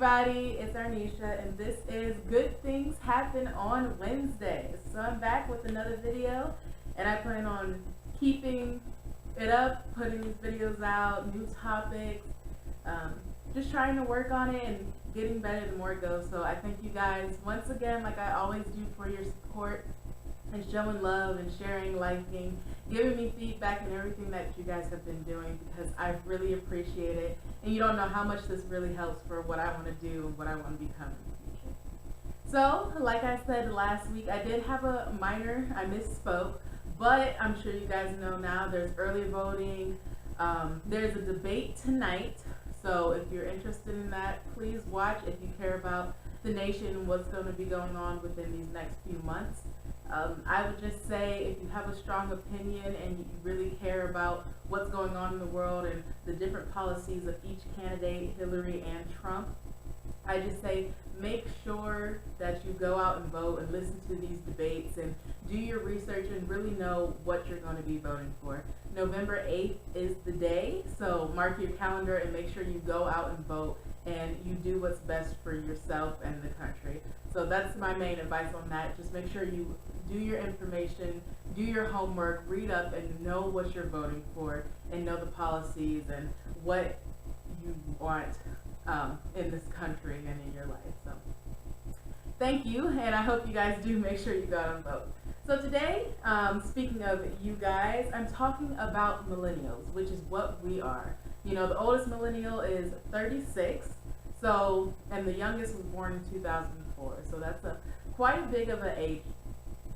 everybody, it's Arnisha, and this is Good Things Happen on Wednesdays. So I'm back with another video, and I plan on keeping it up, putting these videos out, new topics, just trying to work on it and getting better the more it goes. So I thank you guys once again, like I always do, for your support and showing love and sharing, liking, giving me feedback and everything that you guys have been doing, because I really appreciate it. And you don't know how much this really helps for what I want to do and what I want to become in the future. So, like I said last week, I did have a minor, I misspoke, but I'm sure you guys know now there's early voting. There's a debate tonight, so if you're interested in that, please watch if you care about the nation and what's going to be going on within these next few months. I would just say, if you have a strong opinion and you really care about what's going on in the world and the different policies of each candidate, Hillary and Trump, I just say make sure that you go out and vote and listen to these debates and do your research and really know what you're going to be voting for. November 8th is the day, so mark your calendar and make sure you go out and vote and you do what's best for yourself and the country. So that's my main advice on that. Just make sure you do your information, do your homework, read up, and know what you're voting for, and know the policies and what you want in this country and in your life. So thank you, and I hope you guys do make sure you go out and vote. So today, speaking of you guys, I'm talking about millennials, which is what we are. You know, the oldest millennial is 36, so, and the youngest was born in 2004, so that's quite a big of an age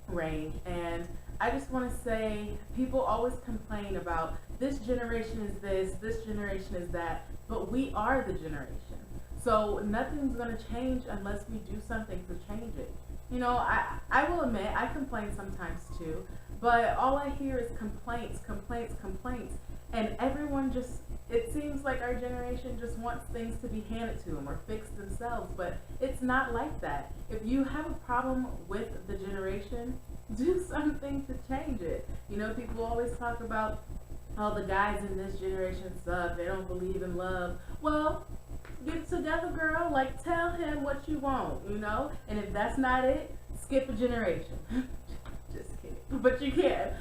range. And I just want to say, people always complain about this generation is this generation is that, but we are the generation. So nothing's going to change unless we do something to change it. You know, I will admit, I complain sometimes too, but all I hear is complaints, and everyone just, it seems like our generation just wants things to be handed to them or fix themselves, but it's not like that. If you have a problem with the generation, do something to change it. You know, people always talk about, oh, the guys in this generation suck, they don't believe in love. Well, get together, girl, like tell him what you want, you know? And if that's not it, skip a generation. Just kidding, but you can.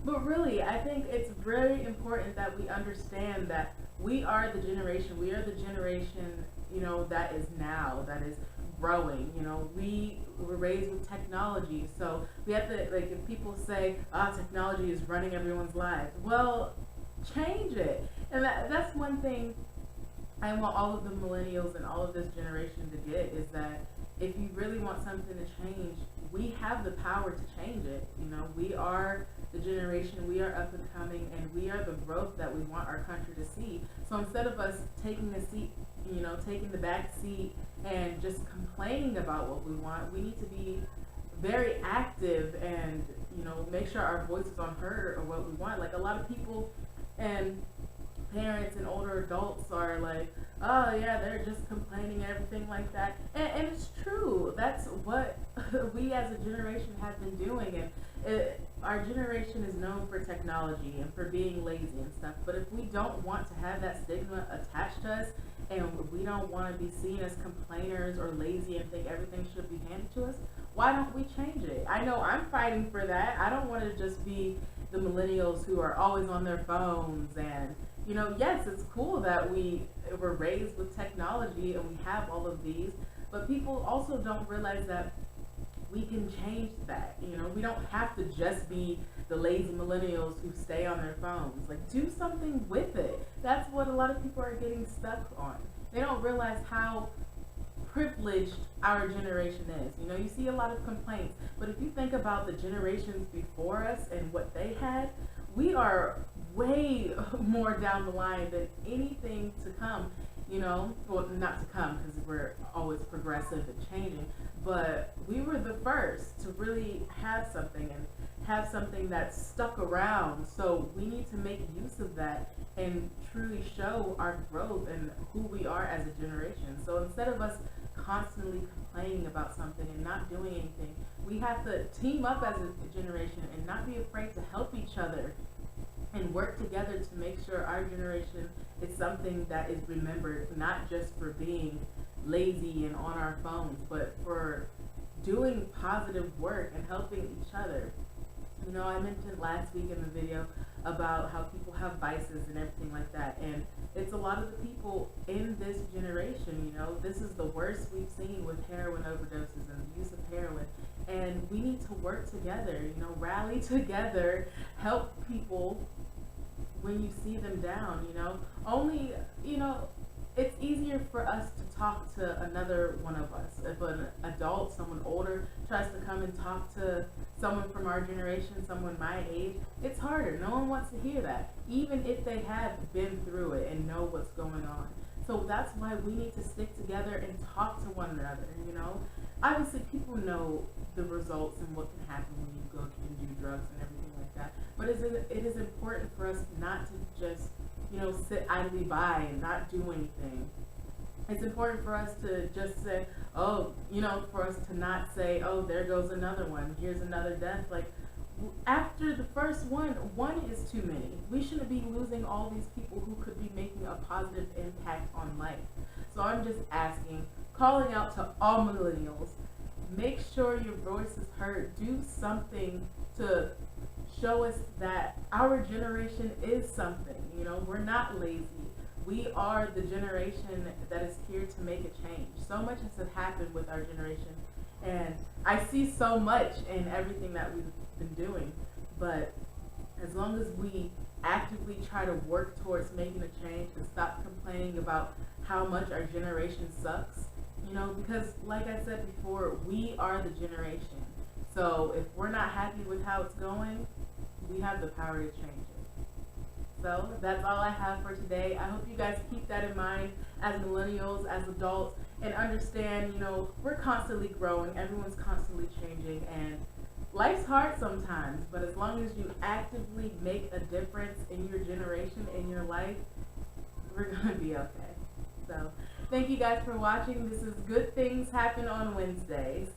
But really, I think it's very important that we understand that we are the generation, you know, that is now, that is growing. You know, we were raised with technology, so we have to, like, if people say, technology is running everyone's lives, well, change it. And that's one thing I want all of the millennials and all of this generation to get, is that if you really want something to change, we have the power to change it. You know, we are the generation, we are up and coming, and we are the growth that we want our country to see. So instead of us taking the seat, you know, taking the back seat and just complaining about what we want, we need to be very active and, you know, make sure our voice is unheard or what we want. Like, a lot of people and parents and older adults are like, oh yeah, they're just complaining and everything like that, and it's true. That's what we as a generation have been doing, and our generation is known for technology and for being lazy and stuff. But if we don't want to have that stigma attached to us, and we don't want to be seen as complainers or lazy and think everything should be handed to us, why don't we change it? I know I'm fighting for that. I don't want to just be the millennials who are always on their phones. And, you know, yes, it's cool that we were raised with technology and we have all of these, but people also don't realize that we can change that. You know, we don't have to just be the lazy millennials who stay on their phones. Like, do something with it. That's what a lot of people are getting stuck on. They don't realize how privileged our generation is. You know, you see a lot of complaints, but if you think about the generations before us and what they had, we are way more down the line than anything to come. You know, well, not to come, because we're always progressive and changing, but we were the first to really have something and have something that stuck around. So we need to make use of that and truly show our growth and who we are as a generation. So instead of us constantly complaining about something and not doing anything, we have to team up as a generation and not be afraid to help each other and work together to make sure our generation is something that is remembered, not just for being lazy and on our phones, but for doing positive work and helping each other. You know, I mentioned last week in the video about how people have vices and everything like that, and it's a lot of the people in this generation. You know, this is the worst we've seen with heroin overdoses and the use of heroin, and we need to work together, you know, rally together, help people when you see them down. You know, only, you know, it's easier for us to talk to another one of us. If an adult, someone older, tries to come and talk to someone from our generation, someone my age, it's harder. No one wants to hear that, even if they have been through it and know what's going on. So that's why we need to stick together and talk to one another, you know. Obviously, people know the results and what can happen when you go and do drugs and everything like that. But it is important for us not to just, you know, sit idly by and not do anything. It's important for us to just say, oh, you know, for us to not say, oh, there goes another one, here's another death. Like, after the first one is too many. We shouldn't be losing all these people who could be making a positive impact on life. So I'm just asking, calling out to all millennials, make sure your voice is heard. Do something to show us that our generation is something. You know, we're not lazy. We are the generation that is here to make a change. So much has happened with our generation, and I see so much in everything that we've been doing. But as long as we actively try to work towards making a change and stop complaining about how much our generation sucks, you know, because like I said before, we are the generation. So if we're not happy with how it's going, we have the power to change it. So that's all I have for today. I hope you guys keep that in mind as millennials, as adults, and understand, you know, we're constantly growing, everyone's constantly changing, and life's hard sometimes, but as long as you actively make a difference in your generation, in your life, we're gonna be okay. So thank you guys for watching. This is Good Things Happen on Wednesdays.